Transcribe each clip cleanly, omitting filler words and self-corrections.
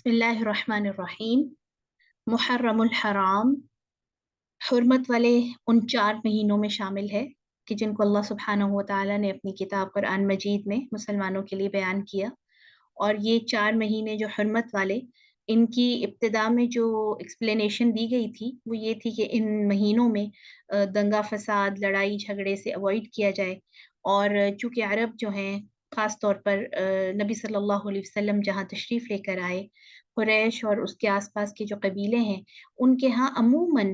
बिस्मिल्लाहिर्रहमानिर्रहीम। मुहर्रमुल हराम हुर्मत वाले उन 4 महीनों में शामिल है कि जिनको अल्लाह सुब्हानहू व तआला ने अपनी किताब कुरान मजीद में मुसलमानों के लिए बयान किया। और ये 4 महीने जो हुर्मत वाले, इनकी इब्तिदा में जो एक्सप्लेनेशन दी गई थी वो ये थी कि इन महीनों में दंगा फसाद, लड़ाई झगड़े से अवॉइड किया जाए। और चूंकि अरब जो हैं, ख़ास तौर पर नबी सल्लल्लाहु अलैहि वसल्लम जहाँ तशरीफ़ लेकर आए, कुरैश और उसके आसपास के जो कबीले हैं, उनके यहाँ अमूमन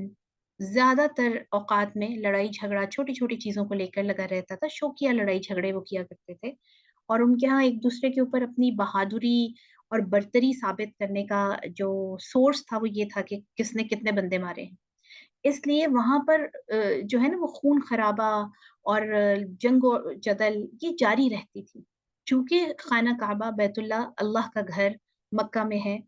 ज़्यादातर औक़ात में लड़ाई झगड़ा छोटी-छोटी चीज़ों को लेकर लगा रहता था। शौकिया लड़ाई झगड़े वो किया करते थे। और उनके यहाँ एक दूसरे के ऊपर अपनी बहादुरी और बर्तरी साबित करने का जो सोर्स था वो ये था कि किसने कितने बंदे मारे हैं। इसलिए वहाँ पर जो है ना वो खून खराबा और जंग और जदल ये जारी रहती थी। चूँकि खाना काबा बैतुल्लाह अल्लाह का घर मक्का में है,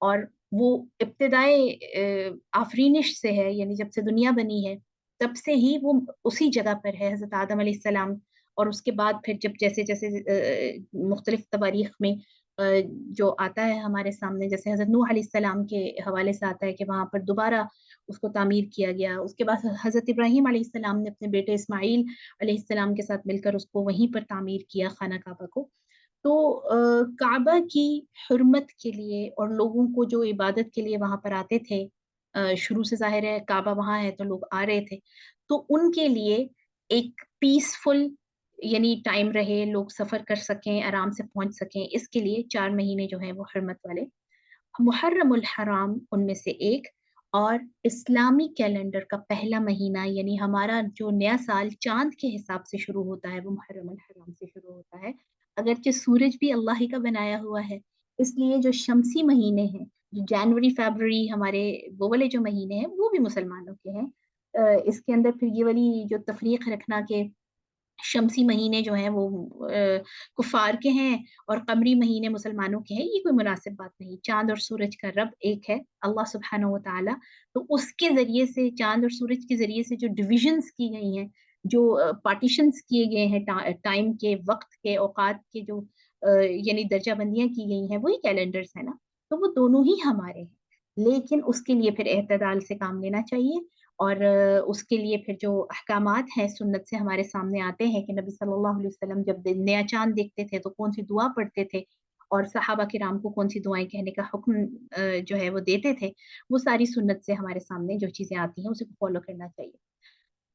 और वो इब्तिदाए आफ़रीनिश से है, यानी जब से दुनिया बनी है तब से ही वो उसी जगह पर है। हज़रत आदम अलैहिस्सलाम और उसके बाद फिर जब जैसे-जैसे मुख्तलिफ तवारीख में जो आता है हमारे सामने, जैसे हज़रत नूह अलैहिस्सलाम के हवाले से आता है कि वहाँ पर दोबारा उसको तामीर किया गया। उसके बाद हज़रत इब्राहीम अलैहिस्सलाम ने अपने बेटे इस्माईल अलैहिस्सलाम के साथ मिलकर उसको वहीं पर तामीर किया खाना काबा को। तो काबा की हुर्मत के लिए और लोगों को जो इबादत के लिए वहाँ पर आते थे, शुरू से ज़ाहिर है काबा वहाँ है तो लोग आ रहे थे। तो उनके लिए एक पीसफुल यानी टाइम रहे, लोग सफ़र कर सकें, आराम से पहुँच सकें, इसके लिए 4 महीने जो हैं वो हुर्मत वाले। मुहर्रमुल हराम उनमें से एक, और इस्लामी कैलेंडर का पहला महीना यानी हमारा जो नया साल चाँद के हिसाब से शुरू होता है वो मुहर्रमुल हराम से शुरू होता है। अगरचे सूरज भी अल्लाह ही का बनाया हुआ है, इसलिए जो शमसी महीने हैं, जो जनवरी, फ़रवरी हमारे वो वाले जो महीने हैं वो भी मुसलमानों के हैं। इसके अंदर फिर ये वाली जो तफ़रीक रखना कि शमसी महीने जो हैं वो कुफ़ार के हैं और कमरी महीने मुसलमानों के हैं, ये कोई मुनासिब बात नहीं। चाँद और सूरज का रब एक है, अल्लाह सुब्हानहू व तआला। तो उसके ज़रिए से, चाँद और सूरज के ज़रिए से जो डिविज़न्स की गई हैं, जो पार्टीशंस किए गए हैं टाइम के, वक़्त के, औकात के, जो यानी दर्जाबंदियाँ की गई हैं, वही कैलेंडर्स हैं ना, तो वो दोनों ही हमारे हैं। लेकिन उसके लिए फिर एतदाल से काम लेना चाहिए। और उसके लिए फिर जो अहकामात हैं सुन्नत से हमारे सामने आते हैं कि नबी सल्लल्लाहु अलैहि वसल्लम जब नया चाँद देखते थे तो कौन-सी दुआ पढ़ते थे, और सहाबा किराम को कौन-सी दुआएँ कहने का हुक्म जो है वो देते थे, वो सारी सुन्नत से हमारे सामने जो चीज़ें आती हैं उसे फॉलो करना चाहिए।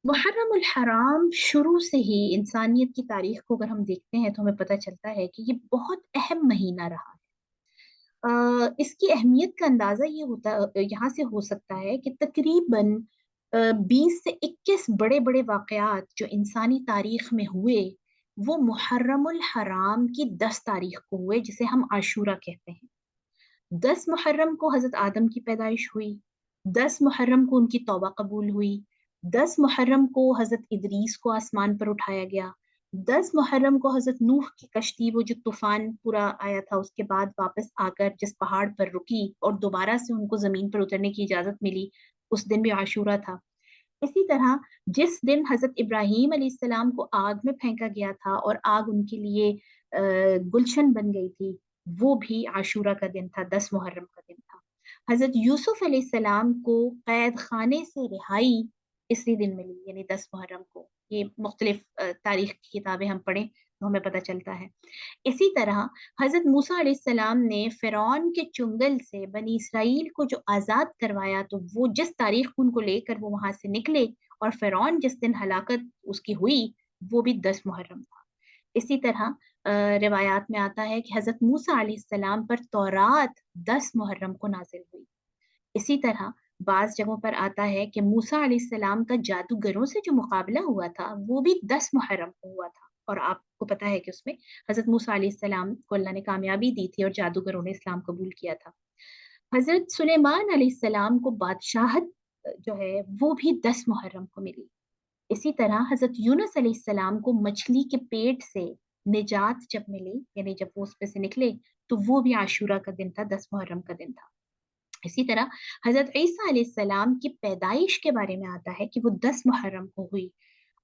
मुहर्रम उल हराम शुरू से ही इंसानियत की तारीख को अगर हम देखते हैं तो हमें पता चलता है कि ये बहुत अहम महीना रहा है। इसकी अहमियत का अंदाज़ा ये होता यहाँ से हो सकता है कि तकरीबन 20 से 21 बड़े-बड़े वाक़यात जो इंसानी तारीख़ में हुए, वो मुहर्रमुल हराम की 10 तारीख़ को हुए, जिसे हम आशूरा कहते हैं। 10 मुहर्रम को हज़रत आदम की पैदाइश हुई, 10 मुहर्रम को उनकी तौबा कबूल हुई, 10 मुहर्रम को हज़रत इदरीस को आसमान पर उठाया गया, 10 मुहर्रम को हज़रत नूह की कश्ती, वो जो तूफ़ान पूरा आया था उसके बाद वापस आकर जिस पहाड़ पर रुकी और दोबारा से उनको ज़मीन पर उतरने की इजाज़त मिली, उस दिन भी आशूरा था। इसी तरह जिस दिन हज़रत इब्राहीम अलैहिस्सलाम को आग में फेंका गया था और आग उनके लिए गुलशन बन गई थी, वो भी आशूरा का दिन था, 10 मुहर्रम का दिन था। हज़रत यूसुफ अलैहिस्सलाम को कैद खाने से रिहाई इसी दिन मिली, यानी 10 मुहर्रम को। ये मुख्तलिफ तारीख की किताबें हम पढ़ें तो हमें पता चलता है। इसी तरह हज़रत मूसा अलैहिस्सलाम ने फ़िरौन के चुंगल से बनी इसराइल को जो आज़ाद करवाया, तो वो जिस तारीख को उनको लेकर वो वहाँ से निकले और फ़िरौन जिस दिन हलाकत उसकी हुई, वो भी 10 मुहर्रम था। इसी तरह रिवायात में आता है कि हज़रत मूसा अलैहिस्सलाम पर तौरात 10 मुहर्रम को नाज़िल हुई। इसी तरह बाज़ जगहों पर आता है कि मूसा अलैहिस्सलाम का जादूगरों से जो मुकाबला हुआ था, वो भी 10 मुहर्रम को हुआ था। और आपको पता है कि उसमें हज़रत मूसा अलैहिस्सलाम को अल्लाह ने कामयाबी दी थी और जादूगरों ने इस्लाम कबूल किया था। हज़रत सुलेमान अलैहिस्सलाम को बादशाहत जो है वो भी 10 मुहर्रम को मिली। इसी तरह हज़रत यूनुस अलैहिस्सलाम को मछली के पेट से निजात जब मिली, यानी जब वो उसमें से निकले, तो वो भी आशूरा का दिन था, 10 मुहर्रम का दिन था। इसी तरह हज़रत ईसा अलैहिस्सलाम की पैदाइश के बारे में आता है कि वो 10 मुहर्रम को हुई,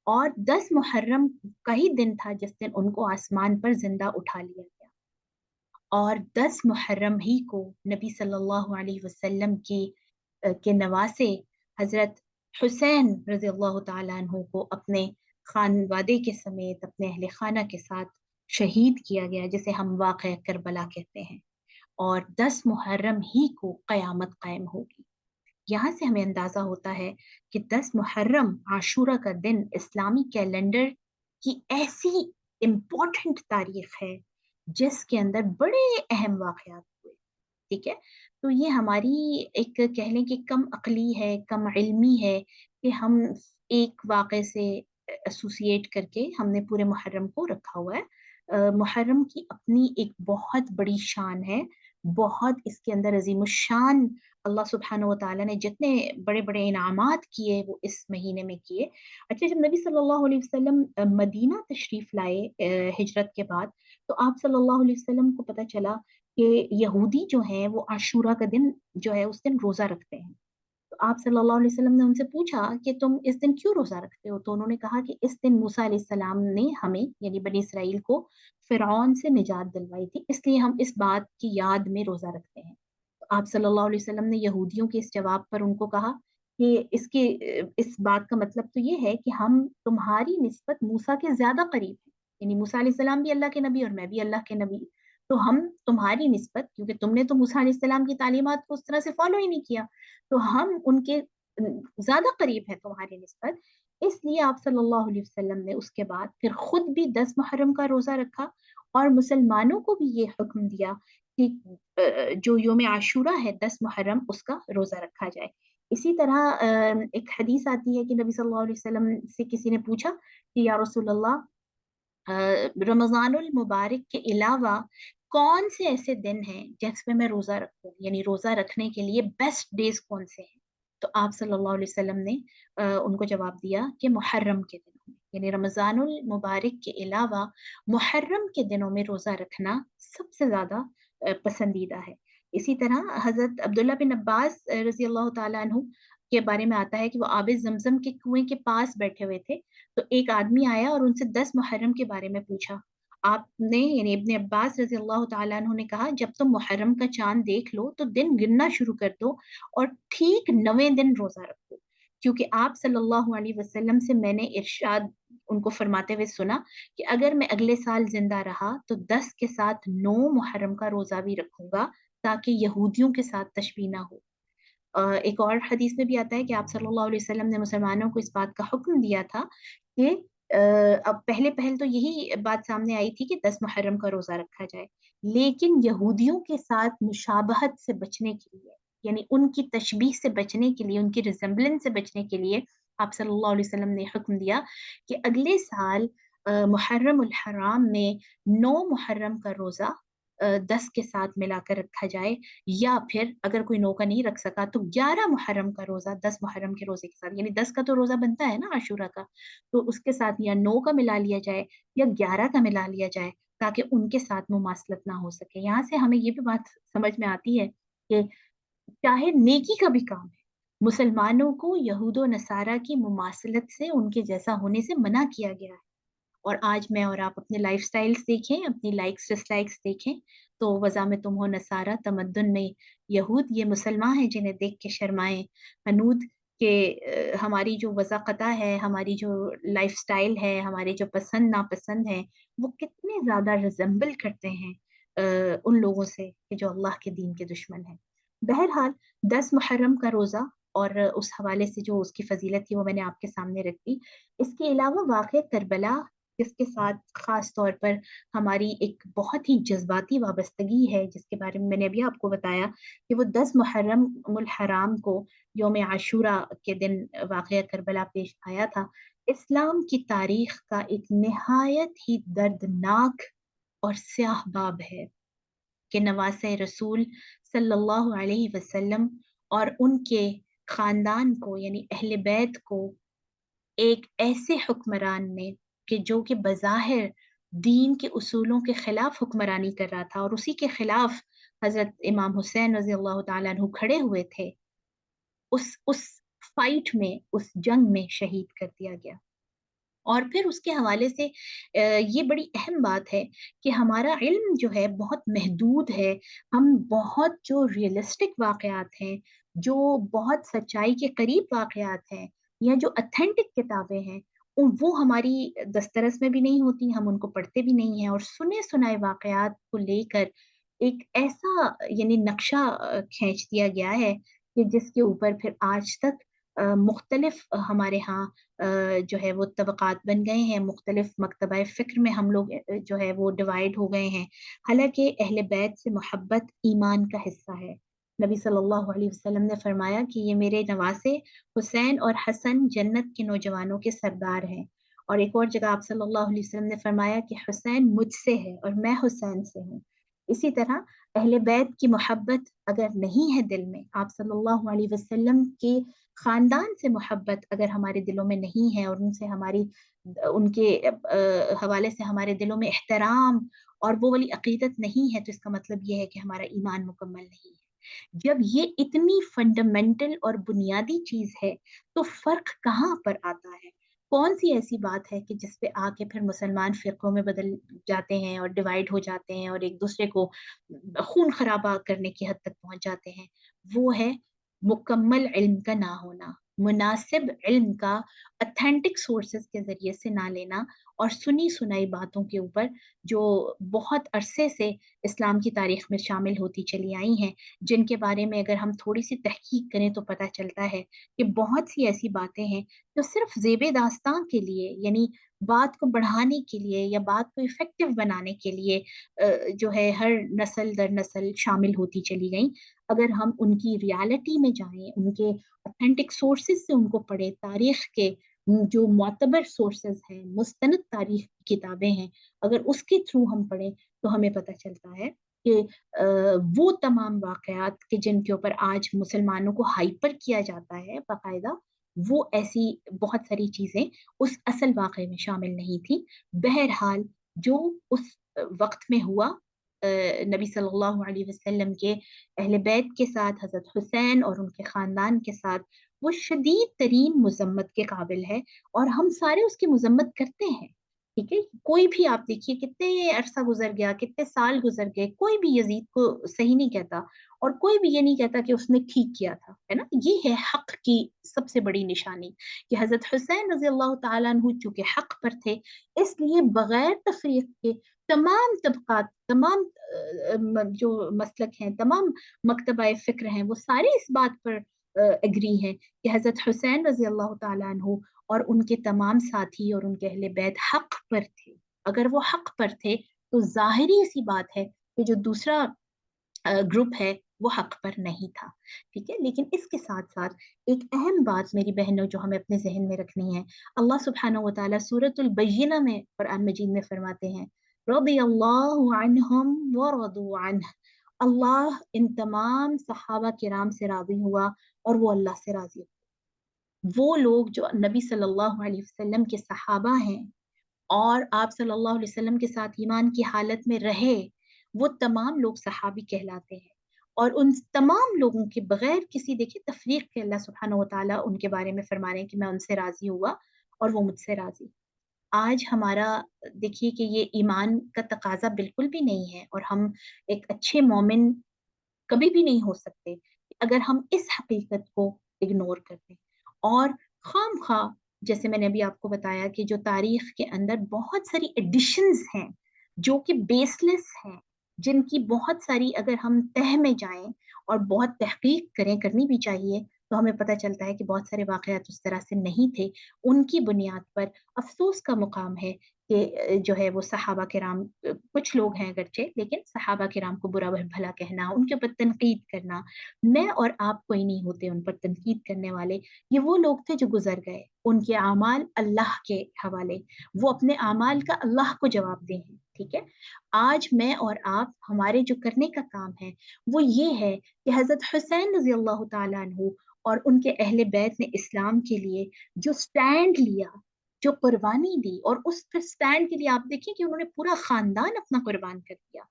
और 10 मुहर्रम का ही दिन था जिस दिन उनको आसमान पर ज़िंदा उठा लिया गया। اور 10 मुहर्रम ही को नबी सल्लल्लाहु अलैहि वसल्लम के नवासे हजरत हुसैन रजी अल्लाह तआला अन्हु को अपने खानवादे के समेत अपने अहले खाना के साथ शहीद किया गया, जिसे हम वाक़या करबला कहते हैं। और 10 मुहर्रम ही को क़यामत कायम होगी। यहाँ से हमें अंदाजा होता है कि 10 मुहर्रम आशूरा का दिन इस्लामी कैलेंडर की ऐसी इम्पोर्टेंट तारीख है जिसके अंदर बड़े अहम वाक़यात हुए। ठीक है, तो ये हमारी एक कह लें कि कम अक्ली है, कम इल्मी है कि हम एक वाक़े से एसोसिएट करके हमने पूरे मुहर्रम को रखा हुआ है। मुहर्रम की अपनी एक बहुत बड़ी शान है, बहुत इसके अंदर अज़ीमुश्शान अल्लाह सुब्हानहू व तआला ने जितने बड़े-बड़े इनामात किए वो इस महीने में किए। अच्छा, जब नबी सल्लल्लाहु अलैहि वसल्लम मदीना तशरीफ़ लाए हिजरत के बाद, तो आप सल्लल्लाहु अलैहि वसल्लम को पता चला कि यहूदी जो हैं वो आशूरा का दिन जो है उस दिन रोज़ा रखते हैं। तो आप सल्लल्लाहु अलैहि वसल्लम ने उनसे पूछा कि तुम इस दिन क्यों रोज़ा रखते हो? तो उन्होंने कहा कि इस दिन मूसा अलैहिस्सलाम ने हमें यानी बनी इसराइल को फ़िरऔन से निजात दिलवाई थी, इसलिए हम इस बात की याद में रोज़ा रखते हैं। तो आप सल्लल्लाहु अलैहि वसल्लम ने यहूदियों के इस जवाब पर उनको कहा कि इस बात का मतलब तो ये है कि हम तुम्हारी निस्बत मूसा के ज़्यादा करीब हैं। यानी मूसा अलैहिस्सलाम भी अल्लाह के नबी और मैं भी अल्लाह के नबी। तो हम तुम्हारी निस्बत, क्योंकि तुमने तो मूसा अलैहिस्सलाम की तालीमात को उस तरह से फ़ॉलो ही नहीं किया, तो हम उनके ज़्यादा करीब हैं तुम्हारी निस्बत। इसलिए आप सल्लल्लाहु अलैहि वसल्लम ने उसके बाद फिर खुद भी 10 मुहर्रम का रोज़ा रखा और मुसलमानों को भी ये हुक्म दिया कि जो योम आशूरा है 10 मुहर्रम उसका रोज़ा रखा जाए। इसी तरह एक हदीस आती है कि नबी सल्लल्लाहु अलैहि वसल्लम से किसी ने पूछा कि या रसूल अल्लाह, रमज़ानुल मुबारक के अलावा कौन से ऐसे दिन हैं जिसमें मैं रोज़ा रखूँ? यानी रोज़ा रखने के लिए बेस्ट डेज़ कौन से हैं? तो आप सल्लल्लाहु अलैहि वसल्लम ने उनको जवाब दिया कि मुहर्रम के दिनों में, यानी रमज़ानुल मुबारक के अलावा मुहर्रम के दिनों में रोज़ा रखना सबसे ज़्यादा पसंदीदा है। इसी तरह हज़रत अब्दुल्ला बिन अब्बास रज़ी अल्लाह तआला अन्हु के बारे में आता है कि वो आबिद ज़मज़म के कुएँ के पास बैठे हुए थे। तो एक आदमी आया और उनसे 10 मुहर्रम के बारे में पूछा। आपने यानी इब्न अब्बास रज़ी अल्लाह तआला अन्हु ने कहा, जब तुम मुहर्रम का चाँद देख लो तो दिन गिनना शुरू कर दो और ठीक 9वें दिन रोज़ा रखो। क्योंकि आप सल्लल्लाहु अलैहि वसल्लम से मैंने इरशाद उनको फरमाते हुए सुना कि अगर मैं अगले साल ज़िंदा रहा तो 10 के साथ 9 मुहर्रम का रोज़ा भी रखूँगा, ताकि यहूदियों के साथ तशबीह ना हो। एक और हदीस में भी आता है कि आप सल्लल्लाहु अलैहि वसल्लम ने मुसलमानों को इस बात का हुक्म दिया था कि अब पहले-पहल तो यही बात सामने आई थी कि 10 मुहर्रम का रोज़ा रखा जाए। लेकिन यहूदियों के साथ मुशाबहत से बचने के लिए, यानी उनकी तशबीह से बचने के लिए, उनकी रिज़ेम्बलेंस से बचने के लिए आप सल्लल्लाहु अलैहि वसल्लम ने हुक्म दिया कि अगले साल मुहर्रम उल हराम में 9 मुहर्रम का रोज़ा 10 के साथ मिलाकर रखा जाए, या फिर अगर कोई 9 का नहीं रख सका तो 11 मुहर्रम का रोज़ा 10 मुहर्रम के रोज़े के साथ, यानी 10 का तो रोज़ा बनता है ना आशूरा का, तो उसके साथ या 9 का मिला लिया जाए या 11 का मिला लिया जाए, ताकि उनके साथ मुमासलत ना हो सके। यहाँ से हमें ये भी बात समझ में आती है कि चाहे नेकी का भी काम है, मुसलमानों को यहूद व नसारा की मुमासलत से, उनके जैसा होने से मना किया गया है। और आज मैं और आप अपने लाइफ़स्टाइल्स देखें, अपनी लाइक्स डिसलाइक्स देखें, तो वज़ा में तुम हो नसारा, तमद्दुन में यहूद, ये मुसलमान हैं जिन्हें देख के शर्माएँ। हनूद के हमारी जो वज़ाक़ता है, हमारी जो लाइफ़स्टाइल है, हमारे जो पसंद-नापसंद हैं, वो कितने ज़्यादा रिज़ेम्बल करते हैं उन लोगों से कि जो अल्लाह के दीन के दुश्मन हैं। बहरहाल 10 मुहर्रम का रोज़ा और उस हवाले से जो उसकी फ़ज़ीलत थी वो मैंने आपके सामने रख दी। इसके अलावा वाक़या करबला, जिसके साथ ख़ास तौर पर हमारी एक बहुत ही जज़्बाती वाबस्तगी है, जिसके बारे में मैंने अभी आपको बताया कि वो 10 मुहर्रम उल हराम को यौम आशूरा के दिन वाक़या करबला पेश आया था। इस्लाम की तारीख़ का एक निहायत ही दर्दनाक और स्याह बाब है कि नवासे रसूल सल्लल्लाहु अलैहि वसल्लम और उनके ख़ानदान को, यानी अहले बैत को, एक ऐसे हुक्मरान ने कि जो कि बज़ाहिर दीन के उसूलों के खिलाफ हुक्मरानी कर रहा था और उसी के खिलाफ हज़रत इमाम हुसैन रज़ी अल्लाह तआला अन्हु खड़े हुए थे, उस फाइट में, उस जंग में शहीद कर दिया गया। اور پھر اس کے حوالے سے یہ بڑی اہم بات ہے کہ ہمارا علم جو ہے بہت محدود ہے. ہم بہت جو ریئلسٹک واقعات ہیں، جو بہت سچائی کے قریب واقعات ہیں، یا جو اتھینٹک کتابیں ہیں، وہ ہماری دسترس میں بھی نہیں ہوتی، ہم ان کو پڑھتے بھی نہیں ہیں. اور سنے سنائے واقعات کو لے کر ایک ایسا یعنی نقشہ کھینچ دیا گیا ہے کہ جس کے اوپر پھر آج تک مختلف ہمارے ہاں جو ہے وہ طبقات بن گئے ہیں، مختلف مکتبہ فکر میں ہم لوگ جو ہے وہ ڈیوائڈ ہو گئے ہیں. حالانکہ اہل بیت سے محبت ایمان کا حصہ ہے. نبی صلی اللہ علیہ وسلم نے فرمایا کہ یہ میرے نواسے حسین اور حسن جنت کے نوجوانوں کے سردار ہیں. اور ایک اور جگہ آپ صلی اللہ علیہ وسلم نے فرمایا کہ حسین مجھ سے ہے اور میں حسین سے ہوں. اسی طرح اہل بیت کی محبت اگر نہیں ہے دل میں، آپ صلی اللہ علیہ وسلم کے خاندان سے محبت اگر ہمارے دلوں میں نہیں ہے، اور ان سے ہماری ان کے حوالے سے ہمارے دلوں میں احترام اور وہ والی عقیدت نہیں ہے، تو اس کا مطلب یہ ہے کہ ہمارا ایمان مکمل نہیں ہے. جب یہ اتنی فنڈامنٹل اور بنیادی چیز ہے تو فرق کہاں پر آتا ہے؟ کون سی ایسی بات ہے کہ جس پہ آ کے پھر مسلمان فرقوں میں بدل جاتے ہیں اور ڈیوائڈ ہو جاتے ہیں اور ایک دوسرے کو خون خرابہ کرنے کی حد تک پہنچ جاتے ہیں؟ وہ ہے مکمل علم کا نہ ہونا، مناسب علم کا اتھینٹک سورسز کے ذریعے سے نہ لینا، اور سنی سنائی باتوں کے اوپر جو بہت عرصے سے اسلام کی تاریخ میں شامل ہوتی چلی آئی ہیں، جن کے بارے میں اگر ہم تھوڑی سی تحقیق کریں تو پتہ چلتا ہے کہ بہت سی ایسی باتیں ہیں جو صرف زیب داستان کے لیے، یعنی بات کو بڑھانے کے لیے یا بات کو افیکٹو بنانے کے لیے جو ہے ہر نسل در نسل شامل ہوتی چلی گئیں. اگر ہم ان کی ریالٹی میں جائیں، ان کے اتھینٹک سورسز سے ان کو پڑھیں، تاریخ کے جو معتبر سورسز ہیں، مستند تاریخ کی کتابیں ہیں، اگر اس کے تھرو ہم پڑھیں تو ہمیں پتہ چلتا ہے کہ وہ تمام واقعات کہ جن کے اوپر آج مسلمانوں کو ہائپر کیا جاتا ہے باقاعدہ، وہ ایسی بہت ساری چیزیں اس اصل واقعے میں شامل نہیں تھی. بہرحال جو اس وقت میں ہوا، نبی صلی اللہ علیہ وسلم کے اہل بیت کے ساتھ، حضرت حسین اور ان کے خاندان کے ساتھ، وہ شدید ترین مذمت کے قابل ہے، اور ہم سارے اس کی مذمت کرتے ہیں. ٹھیک ہے، کوئی بھی آپ دیکھیے کتنے عرصہ گزر گیا، کتنے سال گزر گئے، کوئی بھی یزید کو صحیح نہیں کہتا، اور کوئی بھی یہ نہیں کہتا کہ اس نے ٹھیک کیا تھا، ہے نا. یہ ہے حق کی سب سے بڑی نشانی کہ حضرت حسین رضی اللہ تعالیٰ عنہ چونکہ حق پر تھے، اس لیے بغیر تفریق کے تمام طبقات، تمام جو مسلک ہیں، تمام مکتبہ فکر ہیں، وہ سارے اس بات پر اگری ہیں کہ حضرت حسین رضی اللہ تعالیٰ عنہ اور ان کے تمام ساتھی اور ان کے اہل بیت حق پر تھے. اگر وہ حق پر تھے تو ظاہری سی بات ہے کہ جو دوسرا گروپ ہے وہ حق پر نہیں تھا. ٹھیک ہے، لیکن اس کے ساتھ ساتھ ایک اہم بات میری بہنوں جو ہمیں اپنے ذہن میں رکھنی ہے، اللہ سبحانہ و تعالیٰ سورۃ البینہ میں قرآن مجید میں فرماتے ہیں رضی اللہ عنہم ورضوا عنہ. اللہ ان تمام صحابہ کرام سے راضی ہوا اور وہ اللہ سے راضی ہوا. وہ لوگ جو نبی صلی اللہ علیہ وسلم کے صحابہ ہیں اور آپ صلی اللہ علیہ وسلم کے ساتھ ایمان کی حالت میں رہے، وہ تمام لوگ صحابی کہلاتے ہیں. اور ان تمام لوگوں کے بغیر کسی دیکھیے تفریق کے اللہ سبحانہ و تعالیٰ ان کے بارے میں فرما رہے ہیں کہ میں ان سے راضی ہوا اور وہ مجھ سے راضی. آج ہمارا دیکھیے کہ یہ ایمان کا تقاضا بالکل بھی نہیں ہے، اور ہم ایک اچھے مومن کبھی بھی نہیں ہو سکتے اگر ہم اس حقیقت کو اگنور کر دیں. اور خام خواہ جیسے میں نے ابھی آپ کو بتایا کہ جو تاریخ کے اندر بہت ساری ایڈیشنز ہیں جو کہ بیس لیس ہیں، جن کی بہت ساری اگر ہم تہ میں جائیں اور بہت تحقیق کریں، کرنی بھی چاہیے، تو ہمیں پتہ چلتا ہے کہ بہت سارے واقعات اس طرح سے نہیں تھے. ان کی بنیاد پر افسوس کا مقام ہے کہ جو ہے وہ صحابہ کرام کچھ لوگ ہیں اگرچہ، لیکن صحابہ کرام کو برا بھلا کہنا، ان کے اوپر تنقید کرنا، میں اور آپ کوئی نہیں ہوتے ان پر تنقید کرنے والے. یہ وہ لوگ تھے جو گزر گئے، ان کے اعمال اللہ کے حوالے، وہ اپنے اعمال کا اللہ کو جواب دیں ہیں. ٹھیک ہے، آج میں اور آپ ہمارے جو کرنے کا کام ہے وہ یہ ہے کہ حضرت حسین رضی اللہ تعالیٰ عنہ اور ان کے اہل بیت نے اسلام کے لیے جو سٹینڈ لیا، جو قربانی دی، اور اس پھر سٹینڈ کے لیے آپ دیکھیں کہ انہوں نے پورا خاندان اپنا قربان کر دیا.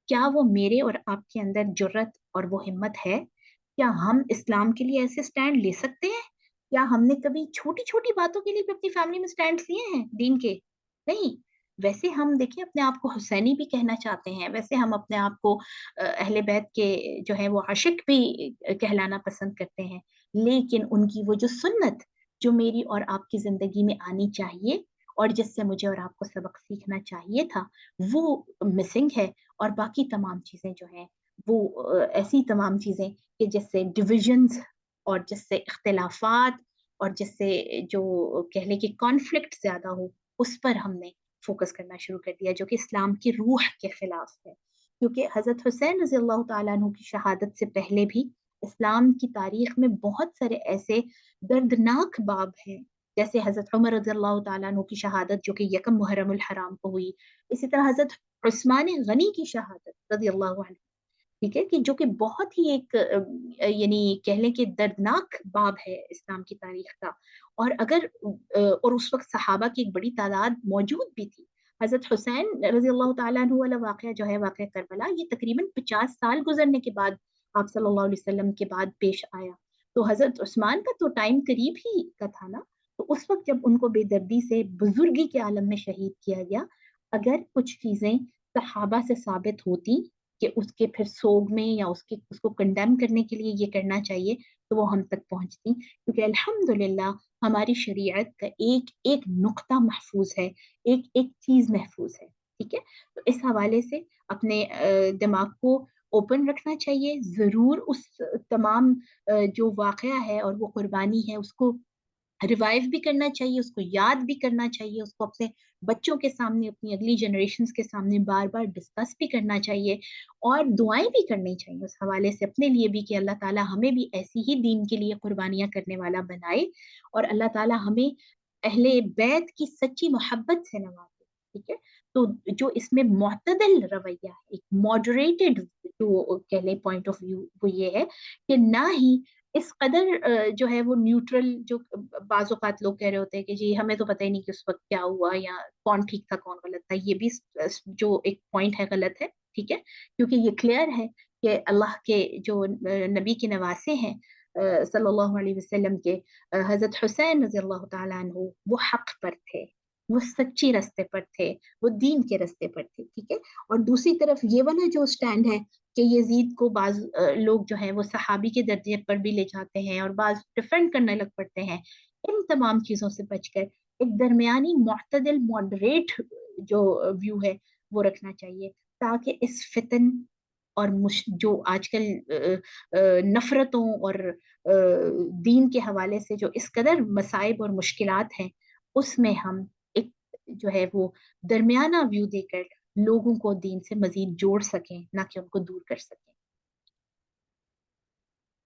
کیا وہ میرے اور آپ کے اندر جرت اور وہ ہمت ہے؟ کیا ہم اسلام کے لیے ایسے سٹینڈ لے سکتے ہیں؟ क्या हमने कभी छोटी-छोटी बातों के लिए भी अपनी फैमिली में स्टैंड्स लिए हैं दीन के? नहीं। वैसे हम देखिए अपने आप को हुसैनी भी कहना चाहते हैं, वैसे हम अपने आप को अहले बैत के जो है वो आशिक भी कहलाना पसंद करते हैं। लेकिन उनकी वो जो सुन्नत, जो मेरी और आपकी ज़िंदगी में आनी चाहिए और जिससे मुझे और आपको सबक सीखना चाहिए था, वो मिसिंग है। और बाकी तमाम चीज़ें जो हैं, वो ऐसी तमाम चीज़ें कि जिससे डिविज़न्स और जिससे इख्तिलाफ़ात और जिससे जो कह लें कि कॉन्फ्लिक्ट ज़्यादा हो, उस पर हमने फ़ोकस करना शुरू कर दिया, जो कि इस्लाम की रूह के खिलाफ है। क्योंकि हज़रत हुसैन रज़ी अल्लाह तआला अन्हु की शहादत से पहले भी इस्लाम की तारीख़ में बहुत सारे ऐसे दर्दनाक बाब हैं, जैसे हज़रत उमर रज़ी अल्लाह तआला अन्हु की शहादत जो कि यकम मुहर्रम उल हराम को हुई। इसी तरह हज़रत उस्मान गनी की शहादत रज़ी अल्लाहु अन्हु, ठीक है? कि जो कि बहुत ही एक यानी कह लें कि दर्दनाक बाब है इस्लाम की तारीख़ का। और अगर और उस वक़्त सहाबा की एक बड़ी तादाद मौजूद भी थी। हज़रत हुसैन रज़ी अल्लाह तआला अन्हु वाला वाक़या जो है वाक़या करबला, ये तकरीबन 50 साल गुज़रने के बाद आप सल्लल्लाहु अलैहि वसल्लम के बाद पेश आया। तो हज़रत उस्मान का तो टाइम करीब ही का था ना, तो उस वक़्त जब उनको बेदर्दी से बुज़ुर्गी के आलम में शहीद किया गया, अगर कुछ चीज़ें सहाबा से साबित होती कि उसके फिर सोग में या उसके उसको कंडेम करने के लिए ये करना चाहिए, तो वो हम तक पहुँचती। क्योंकि अल्हम्दुलिल्लाह हमारी शरीयत का एक-एक नुक्ता महफ़ूज़ है, एक-एक चीज़ महफ़ूज़ है, ठीक है? तो इस हवाले से अपने दिमाग को ओपन रखना चाहिए, ज़रूर उस तमाम जो वाक़या है और वो कुर्बानी है उसको रिवाइव भी करना चाहिए, उसको याद भी करना चाहिए, उसको अपने बच्चों के सामने, अपनी अगली जनरेशंस के सामने बार-बार डिस्कस भी करना चाहिए और दुआएँ भी करनी चाहिए उस हवाले से अपने लिए भी कि अल्लाह ताला हमें भी ऐसी ही दीन के लिए कुर्बानियाँ करने वाला बनाए और अल्लाह ताला हमें अहले बैत की सच्ची मोहब्बत से नवाज़े, ठीक है? तो जो इसमें मुअतदल रवैया है, एक मॉडरेटेड जो कह लें पॉइंट ऑफ व्यू वो ये है कि ना ही इस कदर जो है वो न्यूट्रल जो बाज़ औक़ात लोग कह रहे होते हैं कि जी हमें तो पता ही नहीं कि उस वक़्त क्या हुआ या कौन ठीक था, कौन गलत था। ये भी जो एक पॉइंट है गलत है, ठीक है? क्योंकि ये क्लियर है कि अल्लाह के जो नबी के नवासे हैं सल्लल्लाहु अलैहि वसल्लम के हज़रत हुसैन रज़ी अल्लाह तआला अन्हु वो हक़ पर थे, वो सच्चे रास्ते पर थे, वो दीन के रास्ते पर थे, ठीक है? और दूसरी तरफ ये वाला जो स्टैंड है कि यज़ीद को बाज़ लोग जो हैं वो सहाबी के दर्जे पर भी ले जाते हैं और बाज़ डिफेंड करने लग पड़ते हैं। इन तमाम चीज़ों से बचकर एक दरमियानी मुअतदिल मॉडरेट जो व्यू है वो रखना चाहिए ताकि इस फ़ितन और जो आजकल नफ़रतों और दीन के हवाले से जो इस कदर मसाइब और मुश्किलात हैं, उसमें हम एक जो है वो दरमियाना व्यू देकर लोगों को दीन से मज़ीद जोड़ सकें, ना कि उनको दूर कर सकें।